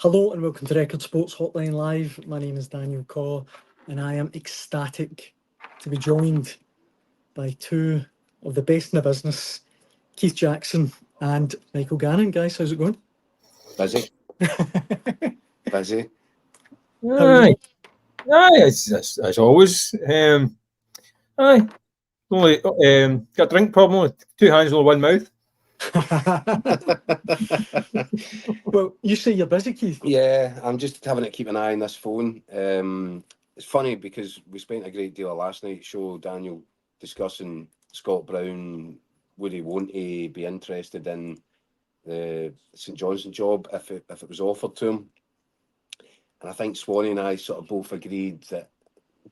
Hello and welcome to Record Sports Hotline Live. My name is Daniel Caw and I am ecstatic to be joined by two of the best in the business, Keith Jackson and Michael Gannon. Guys, how's it going? Busy. Busy. Aye, as always. Aye, only got a drink problem with two hands over one mouth. Well, you say you're busy, Keith. Yeah, I'm just having to keep an eye on this phone. It's funny because we spent a great deal of last night's show, Daniel, discussing Scott Brown. Would he want to be interested in the St Johnstone job if it was offered to him? And I think Swanee and I sort of both agreed that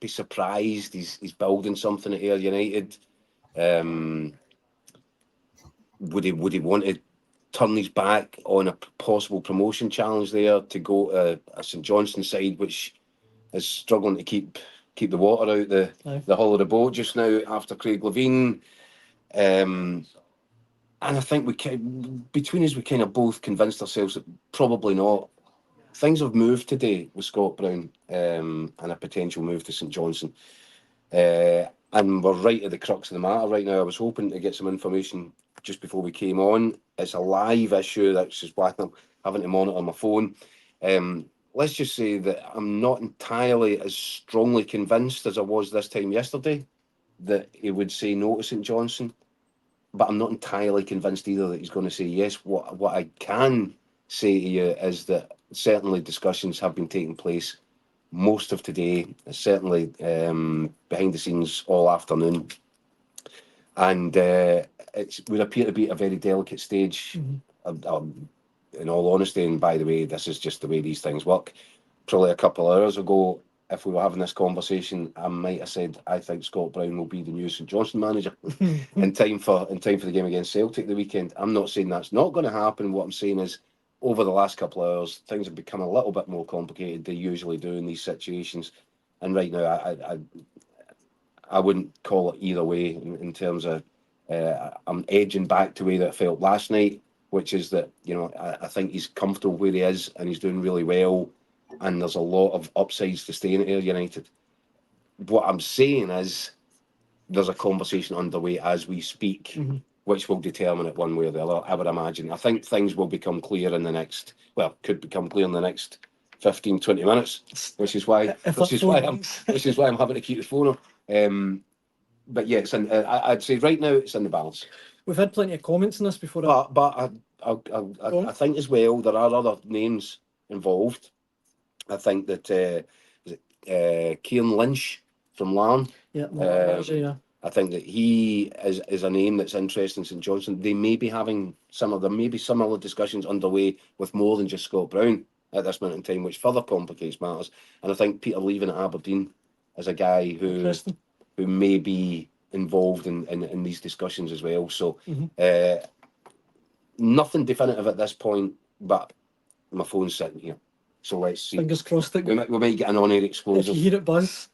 be surprised he's building something at Ayr United. Would he want to turn his back on a possible promotion challenge there to go to a St Johnstone side which is struggling to keep the water out the hull of the boat just now after Craig Levein? And I think between us we kind of both convinced ourselves that probably not. Things have moved today with Scott Brown and a potential move to St Johnstone. And we're right at the crux of the matter right now. I was hoping to get some information just before we came on. It's a live issue, that's just why I'm having to monitor my phone. Let's just say that I'm not entirely as strongly convinced as I was this time yesterday that he would say no to St Johnstone, but I'm not entirely convinced either that he's going to say yes. What I can say to you is that certainly discussions have been taking place most of today, certainly behind the scenes all afternoon, and it would appear to be a very delicate stage. In all honesty, and by the way, this is just the way these things work. Probably a couple of hours ago, if we were having this conversation, I might have said I think Scott Brown will be the new St Johnstone manager in time for the game against Celtic the weekend. I'm not saying that's not going to happen. What I'm saying is, over the last couple of hours, things have become a little bit more complicated. They usually do in these situations, and right now, I wouldn't call it either way in terms of I'm edging back to the way that it felt last night, which is that I think he's comfortable where he is and he's doing really well, and there's a lot of upsides to staying at Ayr United. What I'm saying is there's a conversation underway as we speak, which will determine it one way or the other, I would imagine. I think things will become clear in the next, could become clear in the next 15, 20 minutes, which is why I'm having to keep the phone on. But yeah, I'd say right now it's in the balance. We've had plenty of comments on this before. But I think as well there are other names involved. I think that Kieran Lynch from Larne. I think that he is a name that's interesting in St Johnstone. They may be having similar discussions underway with more than just Scott Brown at this moment in time, which further complicates matters. And I think Peter Leaving at Aberdeen is a guy who may be involved in these discussions as well. So nothing definitive at this point, but my phone's sitting here. So let's see. Fingers crossed. We might get an on-air explosive. If you hear it buzz.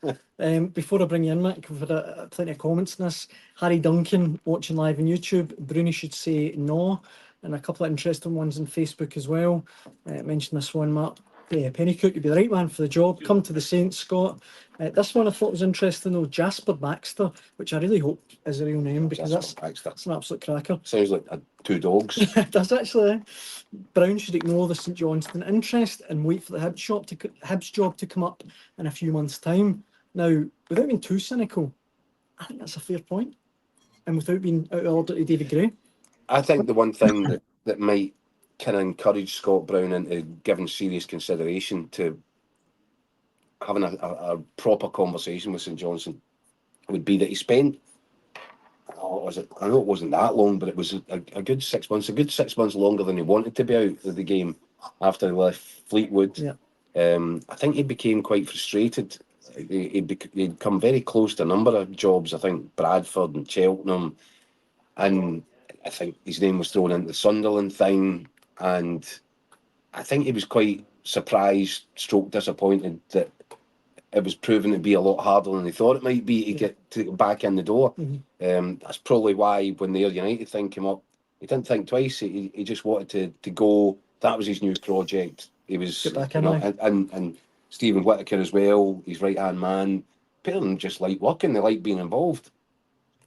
Before I bring you in, Mick, we've had plenty of comments on this. Harry Duncan watching live on YouTube. Bruni should say no. And a couple of interesting ones on Facebook as well. Mentioned this one, Mark Pennycook, you'd be the right man for the job. Come to the Saints, Scott. This one I thought was interesting though, Jasper Baxter, which I really hope is a real name because that's an absolute cracker. Sounds like two dogs. It does actually. Brown should ignore the St Johnstone interest and wait for the Hibs job to come up in a few months' time. Now, without being too cynical, I think that's a fair point. And without being out of order to David Gray. I think the one thing that might kind of encourage Scott Brown into giving serious consideration to having a proper conversation with St Johnstone would be that he spent, I know it wasn't that long, but it was a good 6 months, a good 6 months longer than he wanted to be out of the game after he left Fleetwood. Yeah. I think he became quite frustrated. He'd come very close to a number of jobs, I think Bradford and Cheltenham, and I think his name was thrown into the Sunderland thing, and I think he was quite surprised, stroke disappointed that it was proven to be a lot harder than he thought it might be to get back in the door. That's probably why when the Ayr United thing came up, he didn't think twice. He just wanted to go. That was his new project. He was, Get back you in, know, aye. and Stephen Whittaker as well, his right-hand man. Pair of them just like working, they like being involved.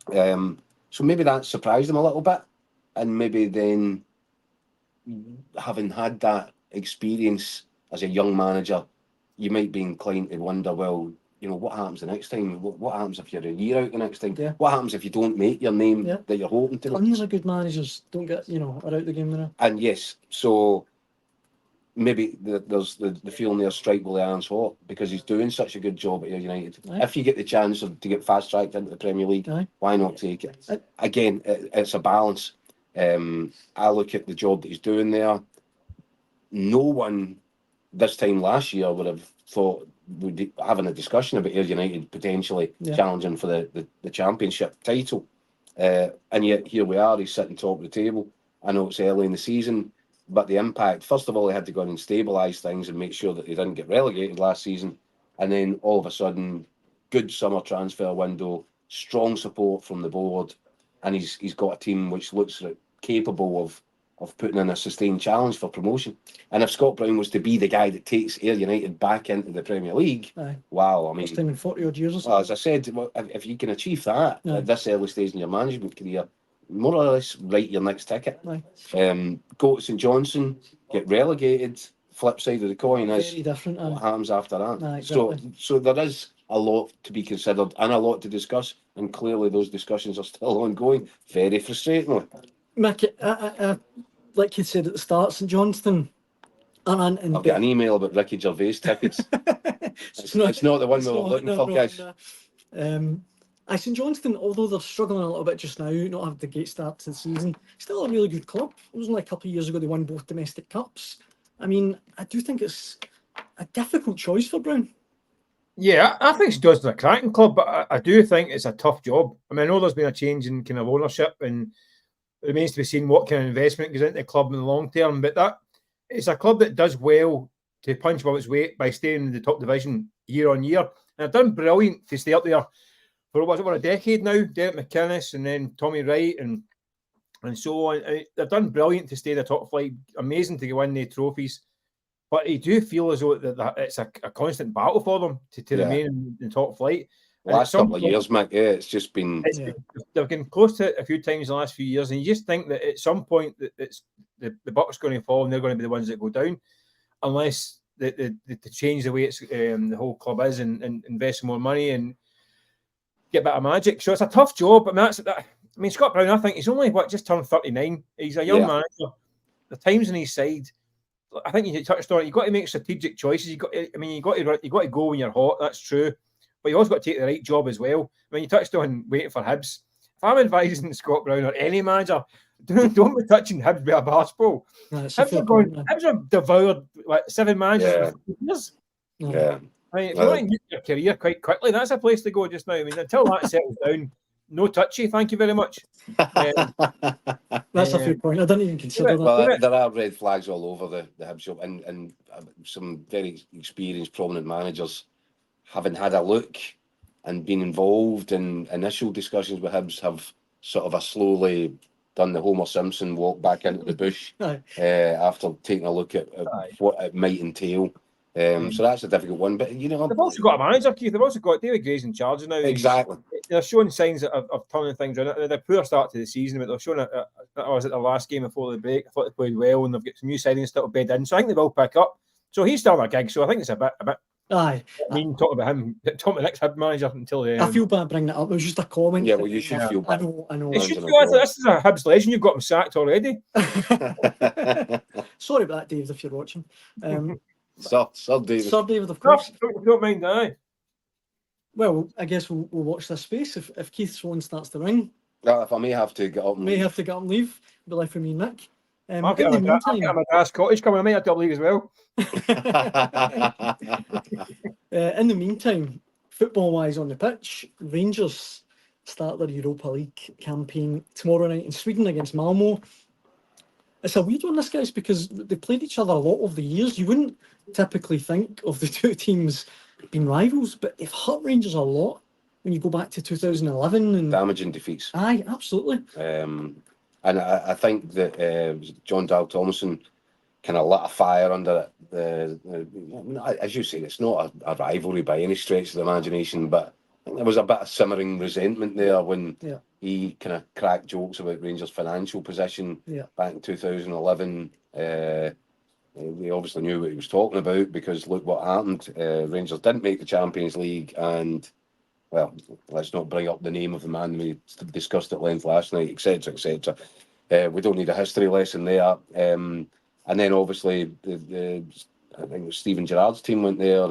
So maybe that surprised him a little bit. And maybe then, having had that experience as a young manager, you might be inclined to wonder, well, you know, what happens the next time? What happens if you're a year out the next time? Yeah. What happens if you don't make your name Yeah. that you're hoping to? Tons of good managers don't get, you know, are out the game now. And yes, so maybe there's the feeling there, strike while the iron's hot, because he's doing such a good job at Ayr United. Aye. If you get the chance to get fast tracked into the Premier League, Aye. why not take it? Again, it's a balance. I look at the job that he's doing there. No one this time last year would have thought we'd be having a discussion about Ayr United potentially challenging for the championship title. And yet here we are, he's sitting top of the table. I know it's early in the season, but the impact, first of all, he had to go in and stabilise things and make sure that they didn't get relegated last season. And then all of a sudden, good summer transfer window, strong support from the board, and he's got a team which looks capable of putting in a sustained challenge for promotion. And if Scott Brown was to be the guy that takes Ayr United back into the Premier League, wow, I mean, first time in 40 odd years or so. well, as I said, if you can achieve that at this early stage in your management career, more or less write your next ticket. Go to St Johnstone, get relegated. Flip side of the coin is very different. What happens after that. Exactly. So there is a lot to be considered and a lot to discuss, and clearly those discussions are still ongoing. Very frustrating. Mick, like you said at the start, St Johnstone. I've got an email about Ricky Gervais tickets. it's not the one we were looking for, guys. St Johnstone, although they're struggling a little bit just now, not having the great start to the season, still a really good club. It was only a couple of years ago they won both domestic cups. I mean, I do think it's a difficult choice for Brown. Yeah, I think St Johnstone's a cracking club, but I do think it's a tough job. I mean, I know there's been a change in kind of ownership, and it remains to be seen what kind of investment goes into the club in the long term. But it's a club that does well to punch above its weight by staying in the top division year on year. And they've done brilliant to stay up there for over a decade now. Derek McInnes and then Tommy Wright and so on. They've done brilliant to stay in the top flight. Amazing to win the trophies. But you do feel as though that it's a constant battle for them to remain in top flight. Last couple of years, Mick, it's just been... They've been close to it a few times in the last few years, and you just think that at some point that it's the buck's going to fall and they're going to be the ones that go down, unless they change the way it's the whole club is and invest more money and get a bit of magic. So it's a tough job. I mean, Scott Brown, I think he's only just turned 39. He's a young manager. The time's on his side. I think you touched on it. You've got to make strategic choices. You've got to go when you're hot. That's true. But you also got to take the right job as well. I mean, you touched on waiting for Hibs. If I'm advising Scott Brown or any manager, don't be touching Hibs with a basketball. Hibs have devoured 7 managers for years. Yeah. I mean, if you want to use your career quite quickly, that's a place to go just now. I mean, until that settles down, no touchy. Thank you very much. That's a fair point. I didn't even consider that. Well, there are red flags all over the Hibs shop, and some very experienced, prominent managers, having had a look and been involved in initial discussions with Hibs, have sort of slowly done the Homer Simpson walk back into the bush after taking a look at what it might entail. So that's a difficult one. But, you know... They've also got a manager, Keith. They've also got David Gray's in charge now. Exactly. They're showing signs of turning things around. They're a poor start to the season, but they're showing I was at the last game before the break. I thought they played well, and they've got some new signings still to bed in. So I think they will pick up. So he's still on a gig. So I think it's a bit. Aye. I mean, talking about him, talking about next Hibs manager until the end. I feel bad bringing it up. It was just a comment. Yeah, well, you should feel bad. I know. You should feel this is a Hibs legend. You've got him sacked already. Sorry about that, Dave, if you're watching. Sir David. Sir David, of course. Don't mind, aye. Well, I guess we'll watch this space if Keith's phone starts to ring. If I may have to get up and leave. Be left for me and Mick. I'll get him a gas cottage coming. I might have to leave as well. In the meantime, football-wise on the pitch, Rangers start their Europa League campaign tomorrow night in Sweden against Malmo. It's a weird one, this, guys, because they played each other a lot over the years. You wouldn't typically think of the two teams being rivals, but they've hurt Rangers a lot when you go back to 2011. And damaging defeats. Aye, absolutely. And I think that John Dahl Thomason kind of lit a fire under it. As you say, it's not a rivalry by any stretch of the imagination, but I think there was a bit of simmering resentment there when he kind of cracked jokes about Rangers' financial position back in 2011. We obviously knew what he was talking about, because look what happened. Rangers didn't make the Champions League, and, well, let's not bring up the name of the man we discussed at length last night, etc., etc. We don't need a history lesson there. And then obviously I think it was Steven Gerrard's team went there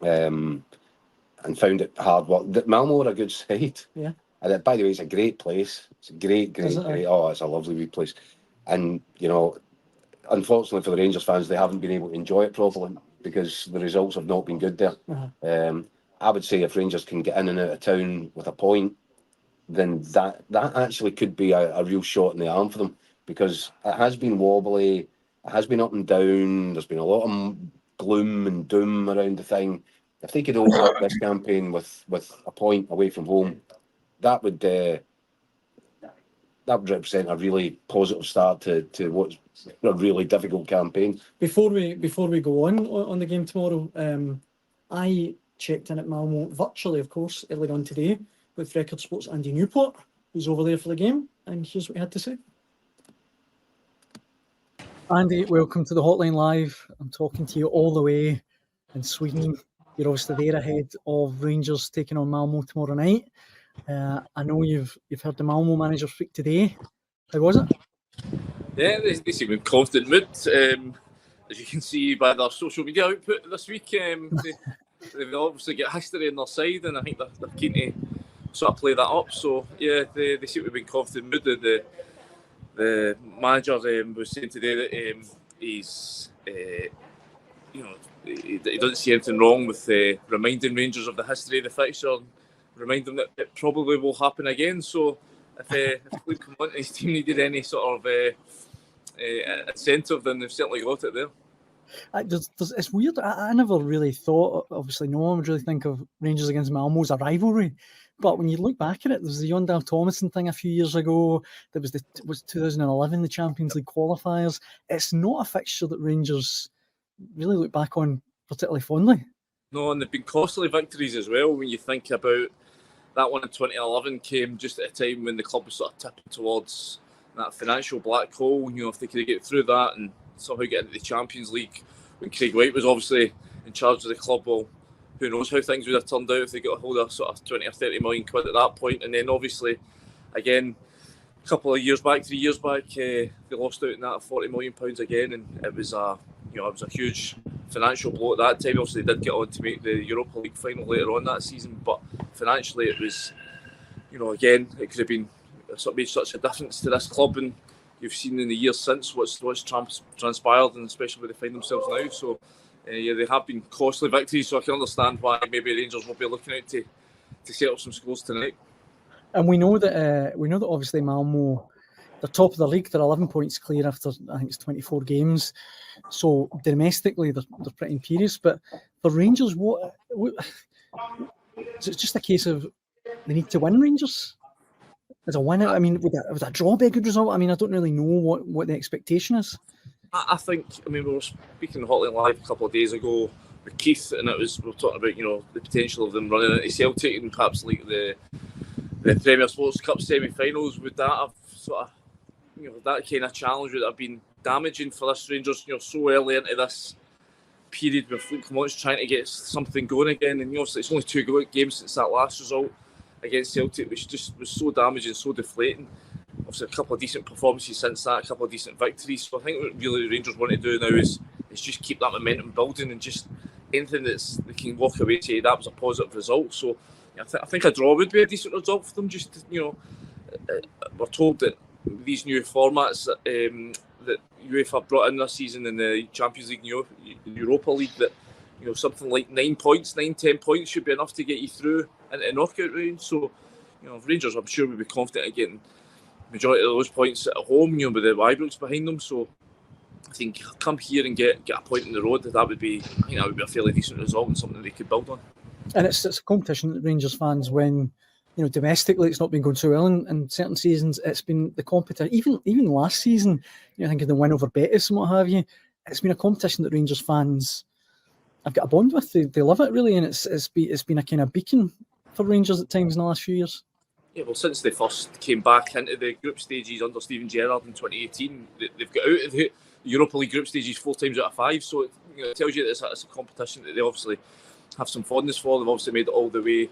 and found it hard work. Malmo are a good side. Yeah. And by the way, it's a great place. It's a great. Oh, it's a lovely wee place. And, you know, unfortunately for the Rangers fans, they haven't been able to enjoy it properly because the results have not been good there. I would say if Rangers can get in and out of town with a point, then that actually could be a real shot in the arm for them, because it has been wobbly, it has been up and down, there's been a lot of gloom and doom around the thing. If they could open up this campaign with a point away from home, that would represent a really positive start to what's a really difficult campaign. Before we go on the game tomorrow, I checked in at Malmo virtually, of course, earlier on today with Record Sports' Andy Newport, who's over there for the game, and here's what he had to say. Andy, welcome to the Hotline Live. I'm talking to you all the way in Sweden. You're obviously there ahead of Rangers taking on Malmo tomorrow night. I know you've heard the Malmo manager speak today. How was it? Yeah, they seem in confident mood. As you can see by their social media output this week, they've obviously got history on their side, and I think they're keen to sort of play that up. So yeah, they seem to be in confident mood. The manager was saying today that he's, he doesn't see anything wrong with reminding Rangers of the history of the fixture, and remind them that it probably will happen again. So if Luke come on, his team needed any sort of incentive, then they've certainly got it there. It's weird. I never really thought, obviously no one would really think of Rangers against Malmo as a rivalry. But when you look back at it, there's the Yondell Thomason thing a few years ago. There was 2011, the Champions League qualifiers. It's not a fixture that Rangers really look back on particularly fondly. No, and they've been costly victories as well. When you think about that one in 2011, came just at a time when the club was sort of tipping towards that financial black hole. You know, if they could get through that and somehow get into the Champions League, when Craig White was obviously in charge of the club, well, who knows how things would have turned out if they got a hold of sort of 20 or 30 million quid at that point. And then obviously, again, a couple of years back, 3 years back, they lost out in that £40 million again, and it was a huge financial blow at that time. Obviously, they did get on to make the Europa League final later on that season, but financially, it was, again, it could have been made such a difference to this club, and you've seen in the years since what's transpired, and especially where they find themselves now. So, they have been costly victories, so I can understand why maybe Rangers will be looking out to set up some scores tonight. And we know that obviously Malmo, they're top of the league. They're 11 points clear after, I think it's 24 games. So domestically, they're pretty imperious. But for Rangers, what is it just a case of they need to win, Rangers? As a winner, I mean, would a draw be a good result? I mean, I don't really know what the expectation is. I think, we were speaking Hotline Live a couple of days ago with Keith, and we were talking about, the potential of them running into Celtic and perhaps like the Premier Sports Cup semi-finals. Would that have sort of, that kind of challenge would have been damaging for this Rangers, so early into this period with Luke Clement's trying to get something going again? And obviously it's only 2 games since that last result against Celtic, which just was so damaging, so deflating. Obviously a couple of decent performances since that, a couple of decent victories. So I think what really the Rangers want to do now is just keep that momentum building, and just anything they can walk away to say that was a positive result. So I think a draw would be a decent result for them. Just, we're told that these new formats that UEFA brought in this season in the Champions League and Europa League, that something like 10 points should be enough to get you through into the knockout round. So Rangers, I'm sure, would be confident of getting majority of those points at home, with the Ibrox behind them. So I think come here and get a point in the road, that would be a fairly decent result and something they could build on. And it's a competition that Rangers fans, when domestically it's not been going so well in certain seasons. It's been the competition, even last season, I think of the win over Betis and what have you. It's been a competition that Rangers fans have got a bond with. They love it really, and it's been a kind of beacon for Rangers at times in the last few years. Yeah, well, since they first came back into the group stages under Steven Gerrard in 2018, they've got out of the Europa League group stages 4 times out of 5. So it tells you that it's a competition that they obviously have some fondness for. They've obviously made it all the way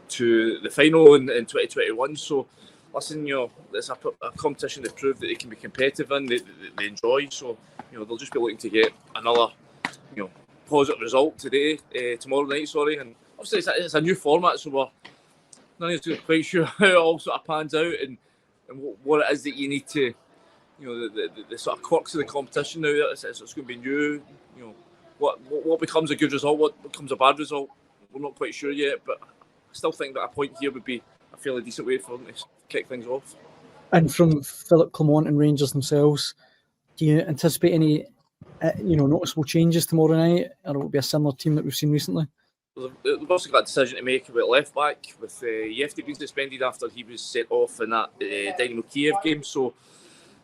to the final in 2021. So, listen, it's a competition they've proved that they can be competitive in, they enjoy. So, they'll just be looking to get another, positive result tomorrow night, and obviously it's a new format, so we're none of us are quite sure how it all sort of pans out and what it is that you need to, the sort of quirks of the competition now. It's going to be new. What becomes a good result, what becomes a bad result, we're not quite sure yet, but I still think that a point here would be a fairly decent way for them to kick things off. And from Philip Clement and Rangers themselves, do you anticipate any noticeable changes tomorrow night, or will it be a similar team that we've seen recently? They've also got a decision to make about left back, with Yefti being suspended after he was sent off in that Dynamo Kiev game, so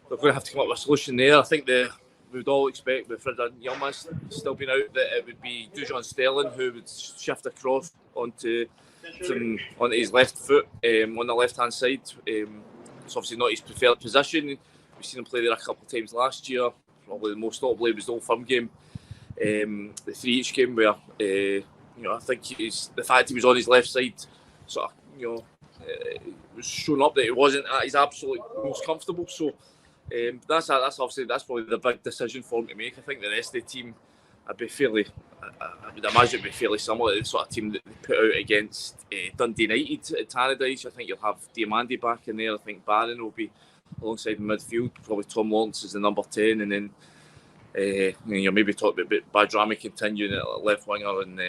they're going to have to come up with a solution there. I think we would all expect, with Frida Yilmaz still being out, that it would be Dujon Sterling who would shift across onto his left foot on the left hand side. It's obviously not his preferred position. We've seen him play there a couple of times last year. Probably the most notably was the Old Firm game, the 3-each game, where I think the fact he was on his left side sort of was showing up that he wasn't at his absolute most comfortable. So that's probably the big decision for him to make. I think the rest of the team, I would imagine it'd be fairly similar to the sort of team that they put out against Dundee United at Tannadice. I think you'll have Diamandi back in there. I think Barron will be alongside midfield. Probably Tom Lawrence is the number 10, and then you're maybe talking about Badrami continuing at left winger and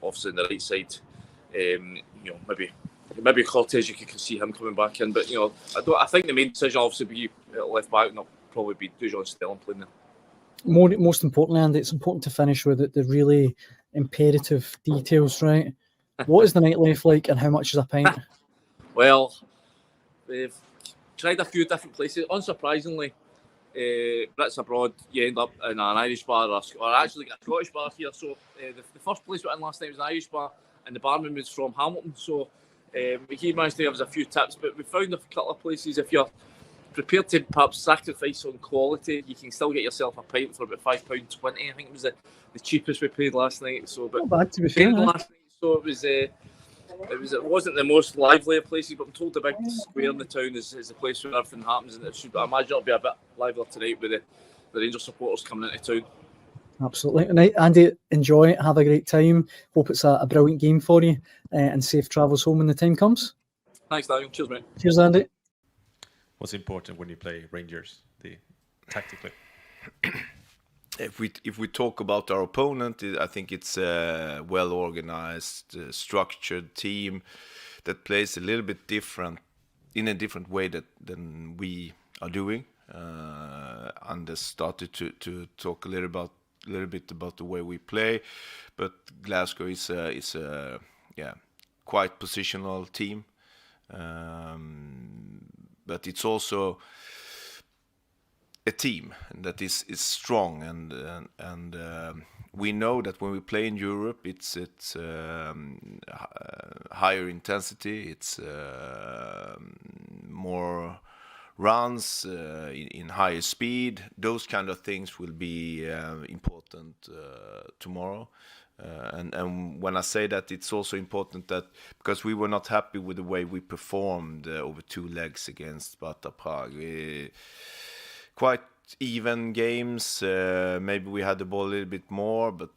obviously on the right side. Maybe Cortez, you can see him coming back in, but I think the main decision obviously be at left back, and it'll probably be Dujon Sterling playing there. Most importantly, Andy, it's important to finish with the really imperative details, right? What is the nightlife like, and how much is a pint? Well, we've tried a few different places. Unsurprisingly, Brits abroad, you end up in an Irish bar or actually a Scottish bar here. So the first place we went in last night was an Irish bar, and the barman was from Hamilton. So he managed to give us a few tips, but we found a couple of places, if you're prepared to perhaps sacrifice on quality, you can still get yourself a pint for about £5.20. I think it was the cheapest we paid last night. So, but not bad to be fair. Last night, so it wasn't the most lively of places, but I'm told the big square in the town is the place where everything happens, and I imagine it'll be a bit livelier tonight with the Rangers supporters coming into town. Absolutely. And Andy, enjoy it, have a great time. Hope it's a brilliant game for you, and safe travels home when the time comes. Thanks, Daniel. Cheers, mate. Cheers, Andy. What's important when you play Rangers, tactically? If we talk about our opponent, I think it's a well-organized, structured team that plays a little bit different, in a different way than we are doing. Anders started to talk a little bit about the way we play, but Glasgow is a quite positional team, but it's also a team that is strong, and we know that when we play in Europe, it's higher intensity, it's more runs in higher speed. Those kind of things will be important tomorrow. And when I say that, it's also important that because we were not happy with the way we performed over 2 legs against Sparta Prague. Quite even games. Maybe we had the ball a little bit more, but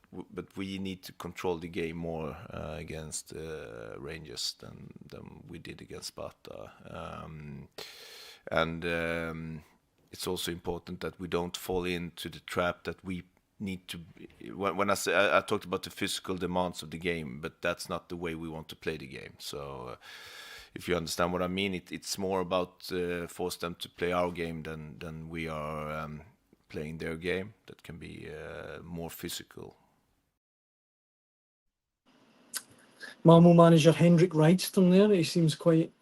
we need to control the game more against Rangers than we did against Sparta. And it's also important that we don't fall into the trap that we need to. When I say I talked about the physical demands of the game, but that's not the way we want to play the game. So. If you understand what I mean, it's more about force them to play our game than we are playing their game. That can be more physical. Malmo manager Henrik Rydström there. He seems quite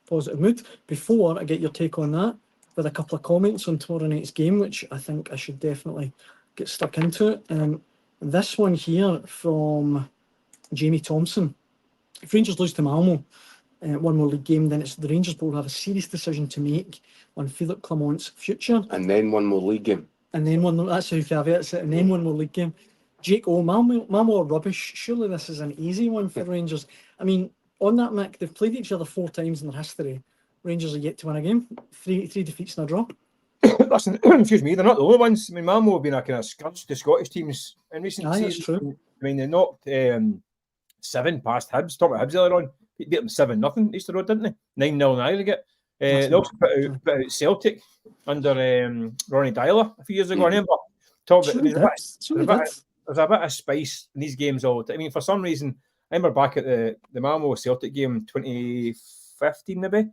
positive mood. Before I get your take on that, with a couple of comments on tomorrow night's game, which I think I should definitely get stuck into it. This one here from Jamie Thompson. If Rangers lose to Malmo, one more league game, then it's the Rangers will have a serious decision to make on Philippe Clement's future. And then one more league game. And then one more, that's how caveats it, and then one more league game. Jake, Malmo are rubbish. Surely this is an easy one for Rangers. I mean, on that, Mick, they've played each other 4 times in their history. Rangers are yet to win a game. Three defeats and a draw. Listen, excuse me, they're not the only ones. I mean, Malmo have been a kind of scourge to Scottish teams in recent seasons. That's true. I mean, they knocked 7 past Hibs. Talking about Hibs earlier on, beat them 7-0 Easter Road, didn't they? 9-0 in aggregate. They also put out Celtic under Ronnie Dyler a few years ago. I remember talking about there's a bit of spice in these games all the time. I mean, for some reason, I remember back at the Malmo Celtic game 2015 maybe.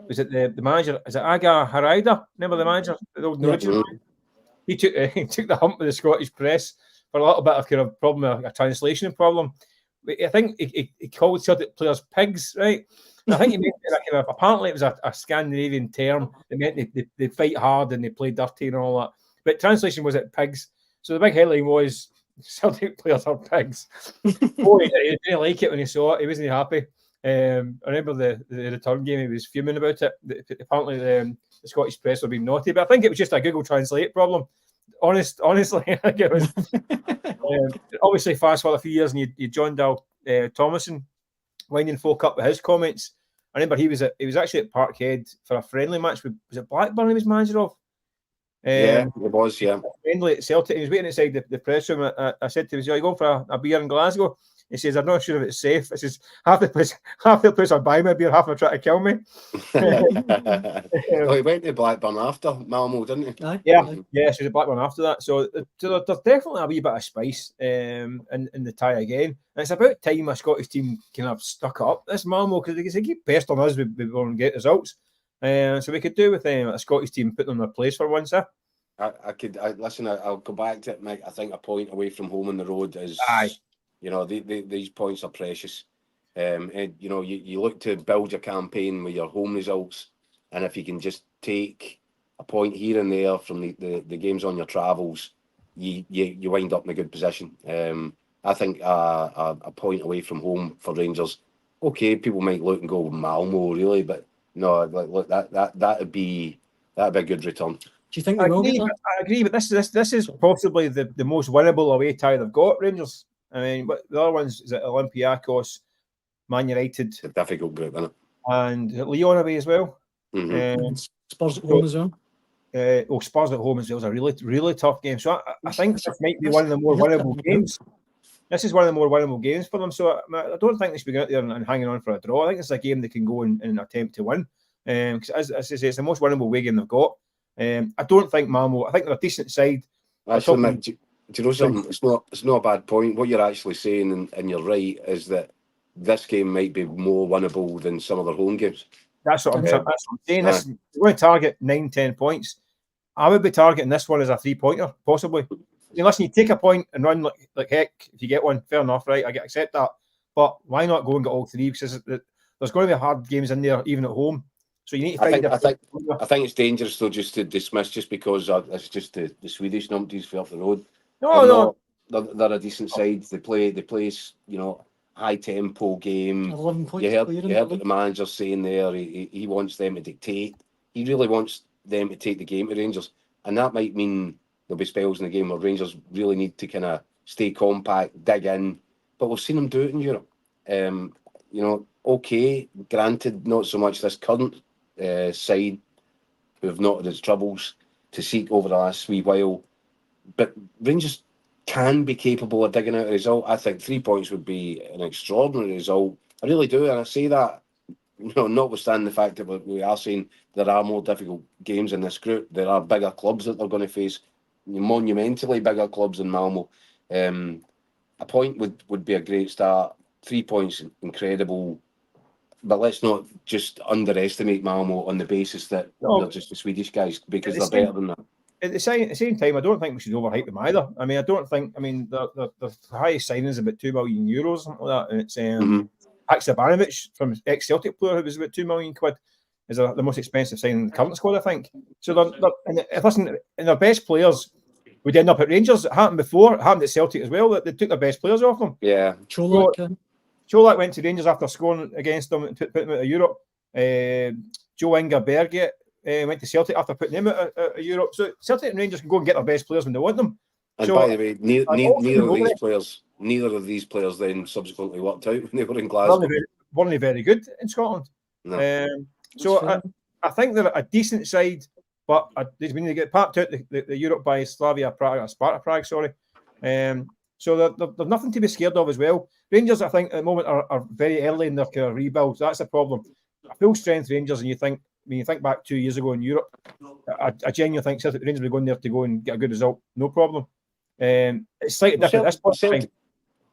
Was it the manager? Is it Aga Haraida? Remember the manager, the old Norwegian? He took the hump with the Scottish press for a little bit of kind of problem, a translation problem. I think he called Celtic players pigs, right? And I think he meant kind of, apparently it was a Scandinavian term. It meant they fight hard and they play dirty and all that. But translation was it pigs. So the big headline was Celtic players are pigs. He didn't like it when he saw it. He wasn't happy. I remember the return game. He was fuming about it. Apparently the Scottish press were being naughty, but I think it was just a Google Translate problem. Honestly, I think it was. Obviously, fast forward a few years, and you joined Thomason, winding folk up with his comments. I remember he was actually at Parkhead for a friendly match. Was it Blackburn he was manager of? Yeah, it was. Yeah, friendly at Celtic. He was waiting outside the press room. I said to him, "Are you going for a beer in Glasgow?" He says, "I'm not sure if it's safe." I says, half the place I'll buy me a beer, half will try to kill me. Well, he went to Blackburn after Malmo, didn't he? Yeah, so he was at Blackburn after that. So there's definitely a wee bit of spice in the tie again. And it's about time a Scottish team kind of stuck up this Malmo, because they keep pestering us we won't get results. So we could do with a Scottish team putting them in their place for once. Listen, I'll go back to it, Mike. I think a point away from home on the road is... Aye. You know, these points are precious. And, you know, you look to build your campaign with your home results, and if you can just take a point here and there from the games on your travels, you wind up in a good position. I think a point away from home for Rangers, okay, people might look and go, Malmo, really? But no, look, that'd be a good return. Do you think they will get that? I agree, but this is possibly the most winnable away tie they've got, Rangers. I mean, but the other ones is it Olympiacos, Man United. It's a difficult group, isn't it? And Lyon away as well. Mm-hmm. Spurs at home as well. Spurs at home as well is a really, really tough game. So I think this might be one of the more winnable games. This is one of the more winnable games for them. So I don't think they should be going out there and hanging on for a draw. I think it's a game they can go and attempt to win. Because as I say, it's the most winnable away game they've got. I don't think Malmo. I think they're a decent side. Do you know something? It's not a bad point. What you're actually saying, and you're right, is that this game might be more winnable than some of their home games. That's what I'm saying. We're going to target 9-10 points. I would be targeting this one as a 3-pointer, possibly. I mean, listen, you take a point and run like heck. If you get one, fair enough, right? I accept that. But why not go and get all 3? Because there's going to be hard games in there, even at home. So you need to find. I think it's dangerous though, just to dismiss just because it's just the Swedish numpties for up the road. No. They're a decent side. They play, you know, high tempo game. 11 points. You heard what the manager's saying there. He wants them to dictate. He really wants them to take the game to Rangers, and that might mean there'll be spells in the game where Rangers really need to kind of stay compact, dig in. But we've seen them do it in Europe. You know, okay, granted, not so much this current side who have not had its troubles to seek over the last wee while. But Rangers can be capable of digging out a result. I think 3 points would be an extraordinary result. I really do, and I say that, you know, notwithstanding the fact that we are saying there are more difficult games in this group. There are bigger clubs that they're going to face, monumentally bigger clubs than Malmo. A point would be a great start. 3 points, incredible. But let's not just underestimate Malmo on the basis that they're just the Swedish guys, because they're better than that. at the same time, I don't think we should overhype them either. I mean, I don't think. I mean, the highest signing is about €2 million or something like that, and it's Haksabanovic from ex-Celtic player who was about £2 million is the most expensive signing in the current squad, I think. So listen, and their best players would end up at Rangers. It happened before. It happened at Celtic as well. That they took their best players off them. Yeah, Colak went to Rangers after scoring against them and put them out of Europe. Joe Inga Berget went to Celtic after putting him out of Europe. So Celtic and Rangers can go and get their best players when they want them. And so, by the way, neither of these players then subsequently worked out when they were in Glasgow. Weren't very good in Scotland. No. So I think they're a decent side, but when they get packed out the Europe by Sparta Prague, sorry. So there's nothing to be scared of as well. Rangers, I think, at the moment are very early in their kind of rebuild. So that's the problem. Full strength Rangers, and when you think back 2 years ago in Europe, I genuinely think Celtic Rangers will be going there to go and get a good result, no problem. It's slightly different at this point.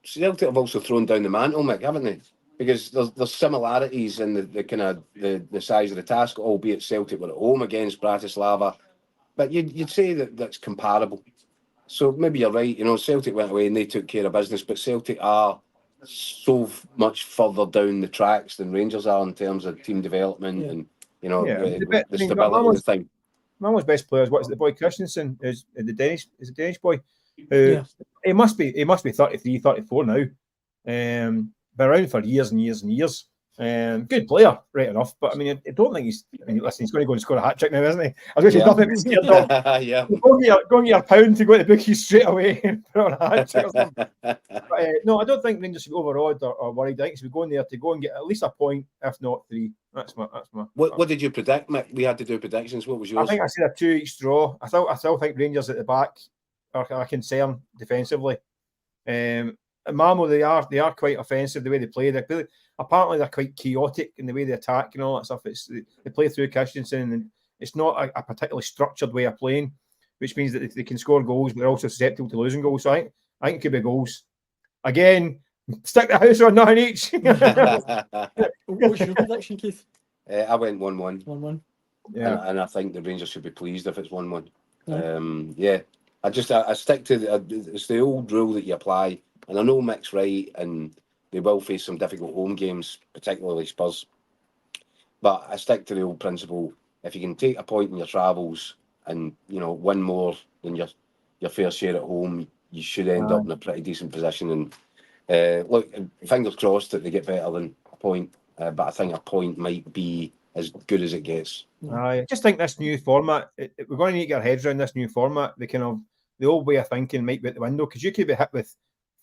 Celtic have also thrown down the mantle, Mick, haven't they? Because there's similarities in the kind of the size of the task, albeit Celtic were at home against Bratislava, but you'd say that's comparable. So maybe you're right. Celtic went away and they took care of business, but Celtic are so much further down the tracks than Rangers are in terms of team development and the stability of the thing. Malmo's best player is the boy Christensen, is the Danish boy. He must be 33, 34 now. Been around for years and years and years. Good player, right enough. But I mean, I don't think he's going to go and score a hat trick now, isn't he? I was nothing to be scared of. Yeah. Go and get a pound to go to the bookies straight away and put on a hat trick or something. But, no, I don't think Rangers should be overawed or worried. I think should be going there to go and get at least a point, if not 3. That's my. What did you predict, Mick? We had to do predictions. What was yours? I think I said a 2-each draw. I still think Rangers at the back are a concern defensively. Malmo, they are quite offensive the way they play. Apparently they're quite chaotic in the way they attack and all that stuff. They play through Christensen, and it's not a particularly structured way of playing, which means that they can score goals, but they're also susceptible to losing goals. So I think it could be goals. Again, stick the house on 9 each. What's your prediction, Keith? I went 1-1. 1-1. Yeah, and I think the Rangers should be pleased if it's 1-1. Yeah. I stick to it's the old rule that you apply, and I know Mick's right, and they will face some difficult home games, particularly Spurs. But I stick to the old principle: if you can take a point in your travels and win more than your fair share at home, you should end up in a pretty decent position. And look, fingers crossed that they get better than a point. But I think a point might be as good as it gets. I just think this new format, we're going to need to get our heads around this new format. The old way of thinking might be out the window, because you could be hit with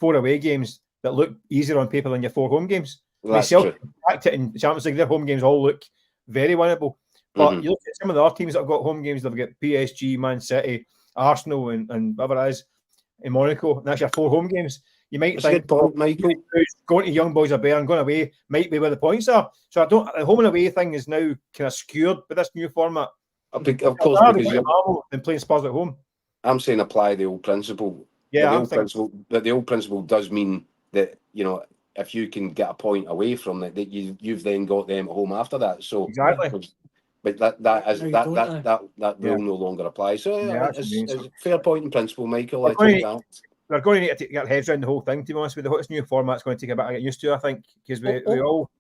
4 away games that look easier on paper than your 4 home games. That's Celtic true. It in the Champions League, their home games all look very winnable. But you look at some of the other teams that have got home games, they've got PSG, Man City, Arsenal, and whatever it is, in Monaco, and that's your 4 home games. You might think, a good point, Michael. Going to Young Boys of Bern, going away might be where the points are. So the home and away thing is now kind of skewed with this new format. Of course, because than playing Spurs at home. I'm saying apply the old principle. Yeah, but the old principle does mean that if you can get a point away from it, that you've then got them at home after that. So exactly. But that rule no longer applies. So it's a fair point in principle, Michael. I take that. We're going to need to get our heads around the whole thing, to be honest with you. This new format's going to take a bit to get used to, I think, because we all...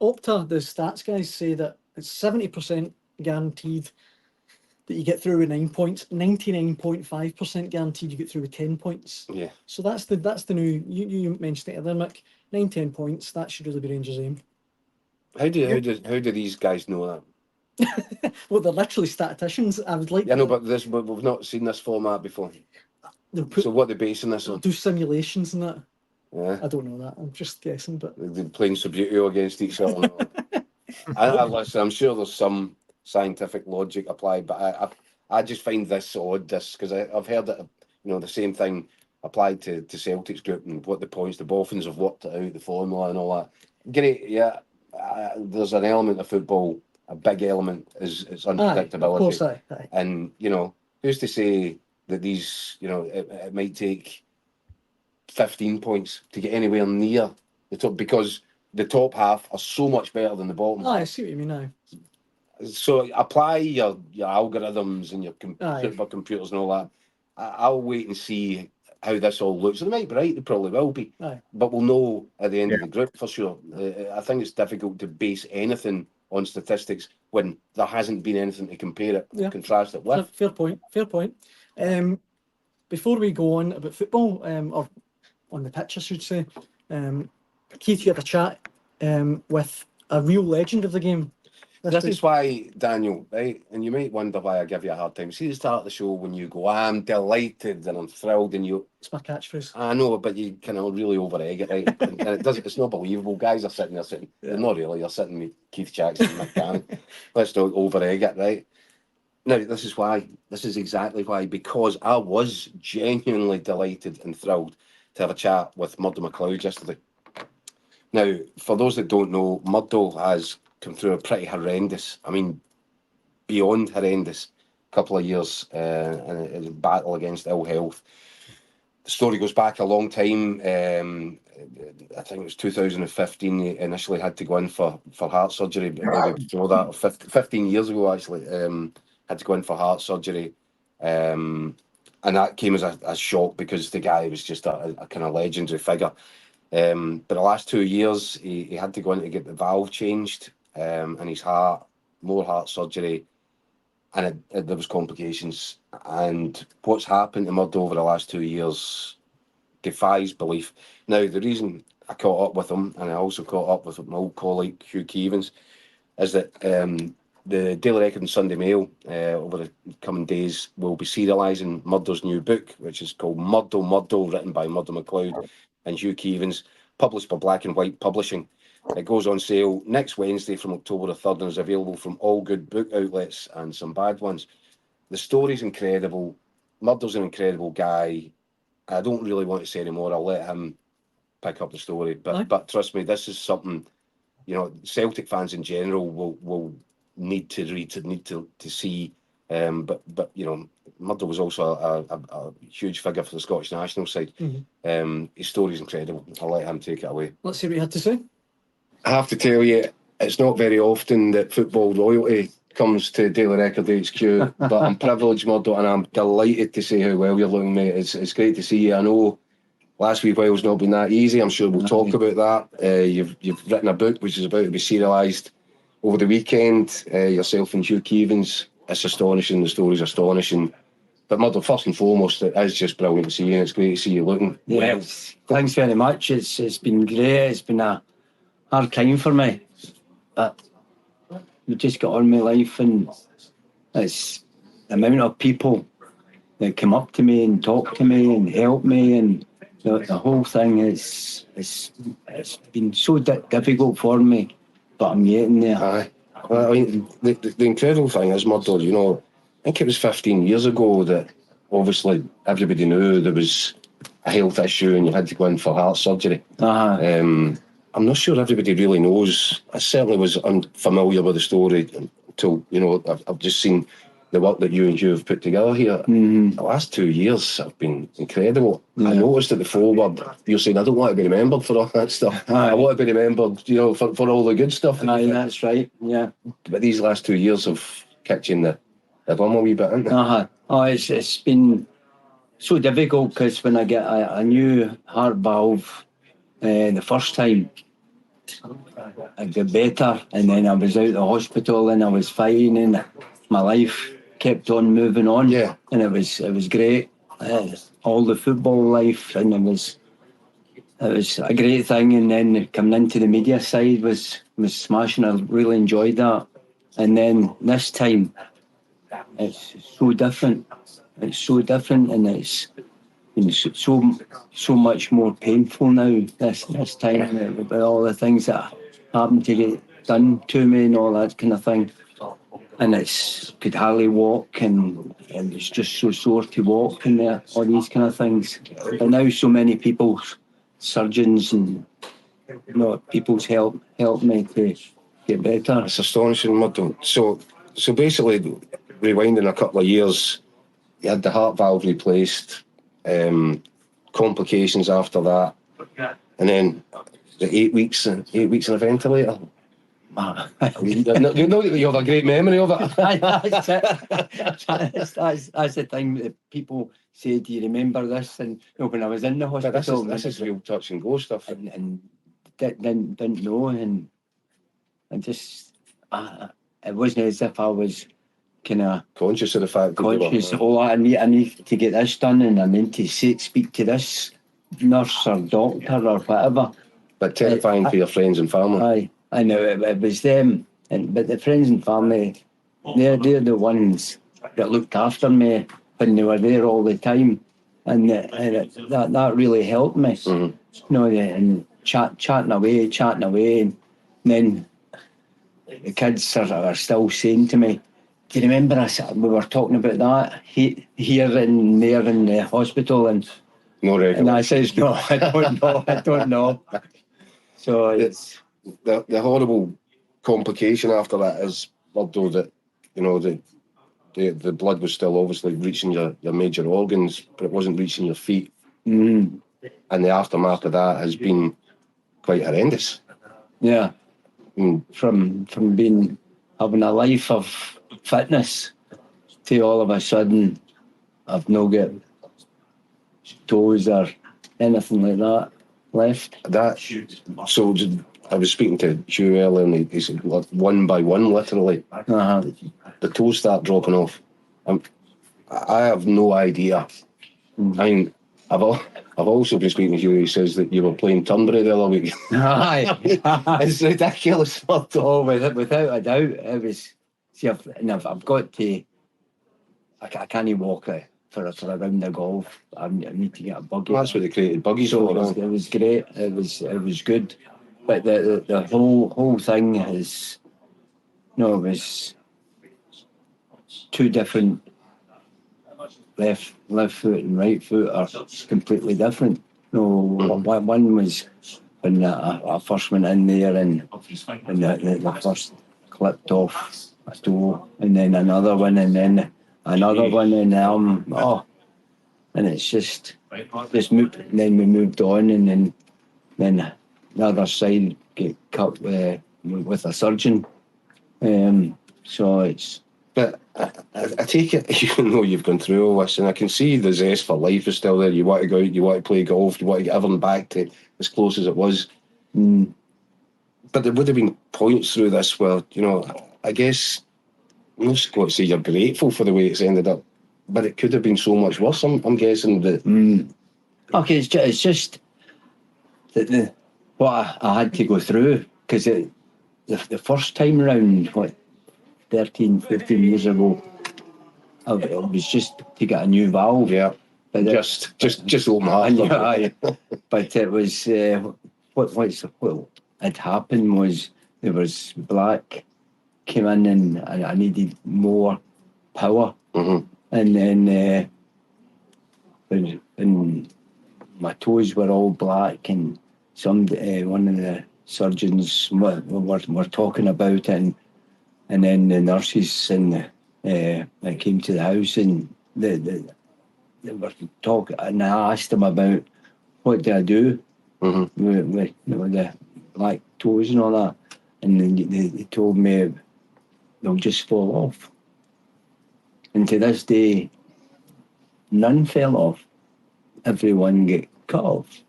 Opta, the stats guys, say that it's 70% guaranteed that you get through with 9 points, 99.5% guaranteed you get through with 10 points. Yeah. So that's the new, you mentioned it there, Mick, 9-10 points, that should really be Rangers' aim. How do these guys know that? Well, they're literally statisticians. I would like but we've not seen this format before. So what they're basing this on? Do simulations and that. Yeah. I don't know that. I'm just guessing, but they're playing Subbuteo against each other. Listen, I'm sure there's some scientific logic applied, but I just find this odd. Because I've heard that the same thing applied to Celtic's group and what the points, the Boffins have worked it out, the formula and all that. Great, yeah. There's an element of football. A big element is unpredictability. Of course, aye. And who's to say that these, it might take 15 points to get anywhere near the top, because the top half are so much better than the bottom. I see what you mean now. So apply your algorithms and your Aye. supercomputers and all that. I'll wait and see how this all looks. They might be right, they probably will be. Aye. But we'll know at the end of the group for sure. I think it's difficult to base anything on statistics when there hasn't been anything to compare it, contrast it with. Fair point. Before we go on about football, or on the pitch, I should say, Keith, you had a chat with a real legend of the game. This is why, Daniel, right? And you might wonder why I give you a hard time. See the start of the show when you go, I'm delighted and I'm thrilled, and you... It's my catchphrase. I know, but you kind of really over-egg it, right? and it doesn't. It's not believable. Guys are sitting there they're not really, they're sitting with Keith Jackson and Michael Gannon. Let's not over-egg it, right? Now, this is why. This is exactly why. Because I was genuinely delighted and thrilled to have a chat with Murdo MacLeod yesterday. Now, for those that don't know, Murdo has come through a pretty horrendous, I mean, beyond horrendous, couple of years in a battle against ill health. The story goes back a long time. I think it was 2015. He initially had to go in for heart surgery, but maybe before that, 15 years ago actually, had to go in for heart surgery. And that came as a shock because the guy was just a kind of legendary figure. But the last 2 years, he had to go in to get the valve changed, and his heart, more heart surgery, and there was complications. And what's happened to Murdo over the last 2 years defies belief. Now, the reason I caught up with him, and I also caught up with my old colleague Hugh Keevans, is that the Daily Record and Sunday Mail over the coming days will be serialising Murdo's new book, which is called Murdo, written by Murdo MacLeod and Hugh Keevans, published by Black and White Publishing. It goes on sale next Wednesday from October the 3rd and is available from all good book outlets and some bad ones. The story's incredible. Murdo's an incredible guy. I don't really want to say any more. I'll let him pick up the story. But trust me, this is something, you know, Celtic fans in general will need to read, need to see. But you know, Murdo was also a huge figure for the Scottish national side. His story's incredible. I'll let him take it away. Let's see what you had to say. I have to tell you, it's not very often that football royalty comes to Daily Record HQ, but I'm privileged, Murdo, and I'm delighted to see how well you're looking, mate. It's great to see you. I know last wee while's not been that easy. I'm sure we'll talk about that. You've written a book which is about to be serialised over the weekend. Yourself and Hugh Keevans. It's astonishing. The story's astonishing. But Murdo, first and foremost, it is just brilliant to see you. It's great to see you looking. Yeah, thanks very much. It's been great. It's been a hard time for me, but we just got on with life, and it's the amount of people that come up to me and talk to me and help me, and the whole thing it's been so difficult for me, but I'm getting there. Aye. Well, I mean, the incredible thing is, Murdo, you know, I think it was 15 years ago that obviously everybody knew there was a health issue and you had to go in for heart surgery. I'm not sure everybody really knows. I certainly was unfamiliar with the story until, you know, I've just seen the work that you and Hugh have put together here. The last 2 years have been incredible. I noticed at the forward, you're saying, I don't want to be remembered for all that stuff. I want to be remembered, you know, for all the good stuff. That's right, yeah. But these last 2 years have kicked you in the bum a wee bit, hasn't it? Oh, it's been so difficult because when I get a new heart valve the first time, I got better, and then I was out of the hospital and I was fine, and my life kept on moving on. Yeah. And it was great. All the football life, and it was a great thing. And then coming into the media side was smashing. I really enjoyed that. And then this time, it's so different. It's so different, and it's so much more painful now. This time, with all the things that happened to get done to me and all that kind of thing. And could hardly walk, and it's just so sore to walk, and all these kind of things. But now so many people, surgeons and people's help me to get better. It's astonishing, Murdo. So basically, rewinding a couple of years, you had the heart valve replaced, complications after that, and then the 8 weeks in a ventilator. You know that you have a great memory of it. That's the thing that people say, do you remember this? And when I was in the But hospital, this is real touch and go stuff. and didn't know, and just it wasn't as if I was kind of Conscious of the fact that you were, conscious. I need to get this done, and I need to speak to this nurse or doctor or whatever. but terrifying for your friends and family. Aye, I know it was them, but the friends and family, they're the ones that looked after me when they were there all the time, and that really helped me. Mhm. You know, and chatting away, and then the kids are still saying to me, "Do you remember us? We were talking about that here and there in the hospital," and I says, "No, I don't know." So it's the horrible complication after that is, although that the blood was still obviously reaching your major organs, but it wasn't reaching your feet. mm, And the aftermath of that has been quite horrendous. yeah. Mm. From having a life of fitness to all of a sudden I've no got toes or anything like that left. So I was speaking to Hugh earlier, and he said, one by one, literally, the toes start dropping off. I have no idea. I mean, I've also been speaking to Hugh. He says that you were playing Turnberry the other week. Aye. It's ridiculous. Oh, without a doubt, it was. See, I've got to. I can't walk for a round of golf. I need to get a buggy. That's what they created buggies So for. it was great. It was good, but the whole thing is, it was two different. Left foot and right foot are completely different. One was when I first went in there and the first clipped off a toe, and then another one, and then another one, and and it's just moved. And then we moved on, and then the other side get cut with a surgeon. So it's. But I take it, even though you've gone through all this, and I can see the zest for life is still there. You want to go out, you want to play golf, you want to get everything back to as close as it was. But there would have been points through this where, I guess, I'm not going to say you're grateful for the way it's ended up, but it could have been so much worse, I'm guessing. That. Okay, it's just that what I had to go through, because the first time round, 13, 15 years ago, it was just to get a new valve. Yeah, but just open heart. Aye. But it was what had happened was there was black came in, and I needed more power. Mm-hmm. And then when my toes were all black, and one of the surgeons were talking about it, and then the nurses that came to the house, and they were talking, and I asked them about what do I do with the black toes and all that, and then they told me they'll just fall off. And to this day, none fell off. Everyone get cut off.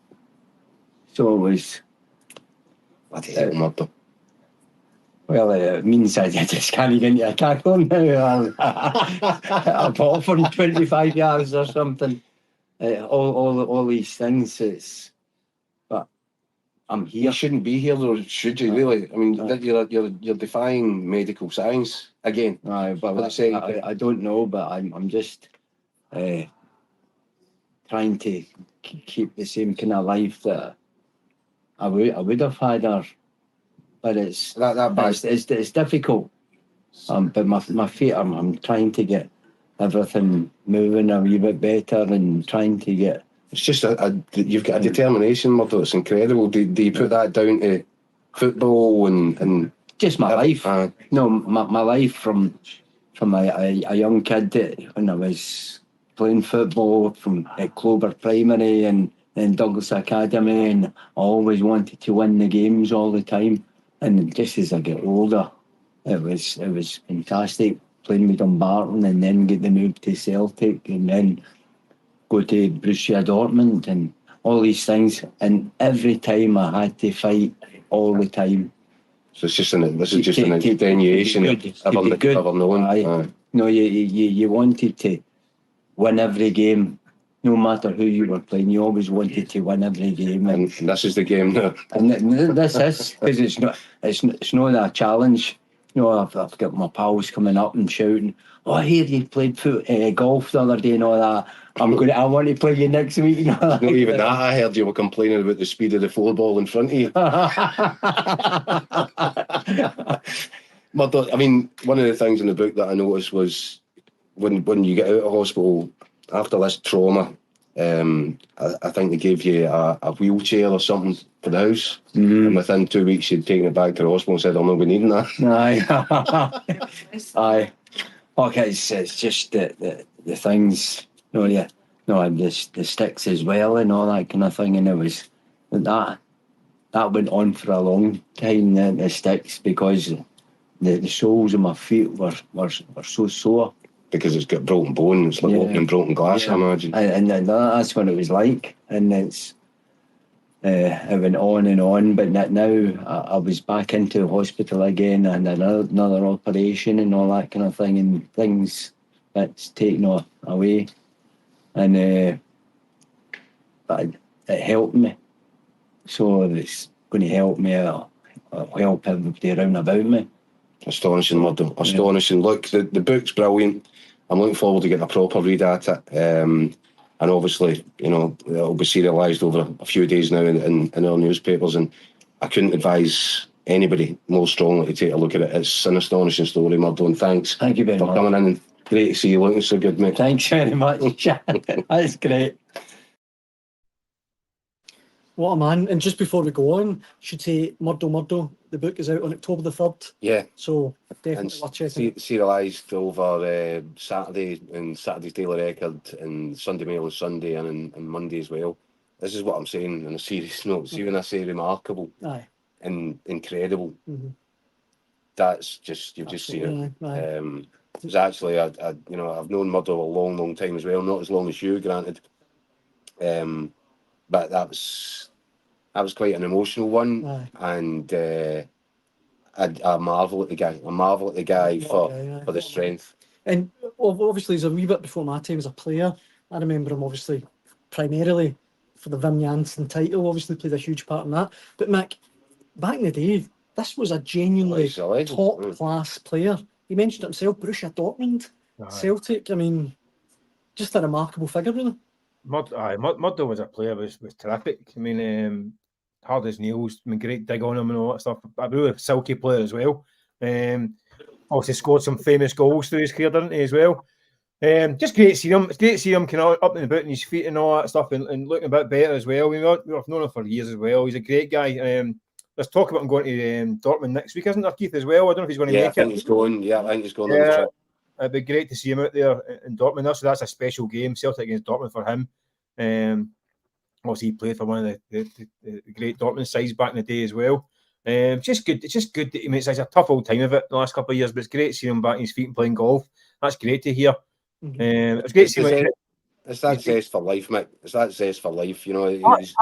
So it was. Bloody hell, Murdo. Well, it means I just can't get into a tackle now. Apart from 25 yards or something. All these things. But I'm here. You shouldn't be here, though, should you? Really? I mean, you're defying medical science again. Aye, but I don't know. But I'm just trying to keep the same kind of life that I would have had. But it's that bad. It's difficult. But my feet, I'm trying to get everything moving a wee bit better, and trying to get. It's just you've got a determination, Murdo. It's incredible. Do you put that down to football and just my life? No, my life from a young kid when I was playing football at Clover Primary and then Douglas Academy, and I always wanted to win the games all the time. And just as I get older, it was fantastic playing with Dumbarton and then get the move to Celtic and then go to Borussia Dortmund and all these things. And every time I had to fight all the time. So it's just this is just an extenuation of ever known. Aye. No, you wanted to win every game, no matter who you were playing. You always wanted to win every game, and this is the game now. And this is because it's not a challenge. You know, I've got my pals coming up and shouting, "Oh, I hear you played golf the other day and all that. I want to play you next week." You know, not even that. I heard you were complaining about the speed of the four ball in front of you. But I mean, one of the things in the book that I noticed was when you get out of hospital after this trauma, I think they gave you a wheelchair or something for the house, and within 2 weeks you'd taken it back to the hospital and said, "I'm not going to need that." Aye, aye. Okay, it's just the things, the sticks as well and all that kind of thing, and it was that went on for a long time. The sticks, because the soles of my feet were so sore. Because it's got broken bone, it's like opening broken glass, I imagine. And that's what it was like. And it went on and on. But now I was back into the hospital again and another operation and all that kind of thing, and things that's taken away. And but it helped me. So if it's going to help me, it'll help everybody around about me. Astonishing, Murdo. Astonishing. Look, the book's brilliant. I'm looking forward to getting a proper read at it. And obviously, it'll be serialised over a few days now in our newspapers. And I couldn't advise anybody more strongly to take a look at it. It's an astonishing story, Murdo. And thanks Thank you very much for coming in. And great to see you looking so good, mate. Thanks very much. That's great. What a man. And just before we go on, I should say Murdo, the book is out on October the 3rd. Yeah. So definitely worth checking it. Serialised over Saturday in Saturday's Daily Record and Sunday Mail on Sunday and Monday as well. This is what I'm saying on a serious note. See, when I say remarkable and incredible, that's just, you've just seen it. It's actually, I've known Murdo a long, long time as well. Not as long as you, granted. But that was quite an emotional one, and I marvel at the guy. I marvel at the guy for the strength. And obviously, he's a wee bit before my time as a player. I remember him obviously primarily for the Wim Jansen title. Obviously, played a huge part in that. But Mick, back in the day, this was a genuinely top class player. He mentioned it himself, Borussia Dortmund, Celtic. I mean, just a remarkable figure, really. Murdo was a player, was terrific. I mean, hard as nails. I mean, great dig on him and all that stuff. A really silky player as well. Also scored some famous goals through his career, didn't he, as well? Just great to see him. It's great to see him kind of up and about on his feet and all that stuff, and looking a bit better as well. We've known him for years as well. He's a great guy. There's talk about him going to Dortmund next week, isn't there, Keith, as well? I don't know if he's going to make it. I think he's going on the trip. It'd be great to see him out there in Dortmund. So that's a special game, Celtic against Dortmund for him. Obviously, he played for one of the great Dortmund sides back in the day as well. It's just good that he makes a tough old time of it the last couple of years, but it's great to see him back on his feet and playing golf. That's great to hear. It's great to see him. It's that zest for life, Mick. It's that zest for life, It's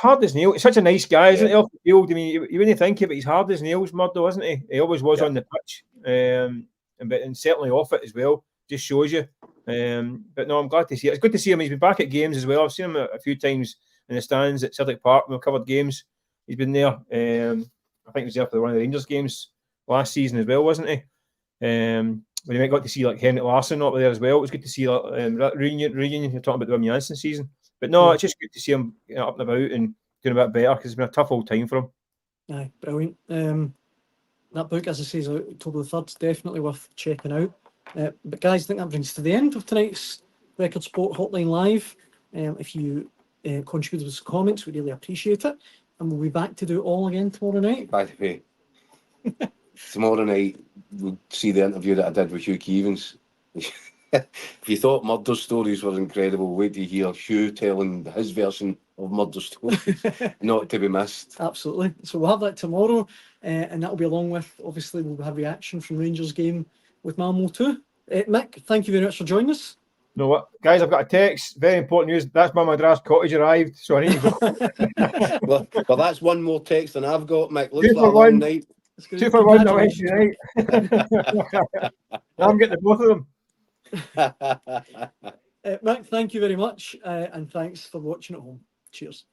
hard as nails. He's such a nice guy, isn't he? Off the field, I mean, you wouldn't think it, but he's hard as nails, Murdo, isn't he? He always was on the pitch. And certainly off it as well. Just shows you. But no, I'm glad to see it. It's good to see him. He's been back at games as well. I've seen him a few times in the stands at Celtic Park. We've covered games. He's been there. I think he was there for one of the Rangers games last season as well, wasn't he? When you got to see like Henrik Larsson up there as well. It was good to see that reunion. You're talking about the Wim Jansen season. But no, it's just good to see him up and about and doing a bit better because it's been a tough old time for him. Aye, brilliant. That book, as I say, is out October the 3rd. Definitely worth checking out. But guys, I think that brings us to the end of tonight's Record Sport Hotline Live. If you contribute with some comments, we really appreciate it. And we'll be back to do it all again tomorrow night. By the way, tomorrow night we'll see the interview that I did with Hugh Keevans. if you thought Murdo stories were incredible, wait to hear Hugh telling his version of Murdo stories. Not to be missed. Absolutely. So we'll have that tomorrow, and that'll be along with, obviously, we'll have reaction from Rangers game with Malmo too. Mick, thank you very much for joining us. You know what, guys? I've got a text. Very important news. That's my Madras cottage arrived, so I need to go. Well, that's one more text than I've got, Mick. Looks Two like for a long one. night. 2 for 1 on Wednesday night. I'm getting the both of them. Mick, thank you very much, and thanks for watching at home. Cheers.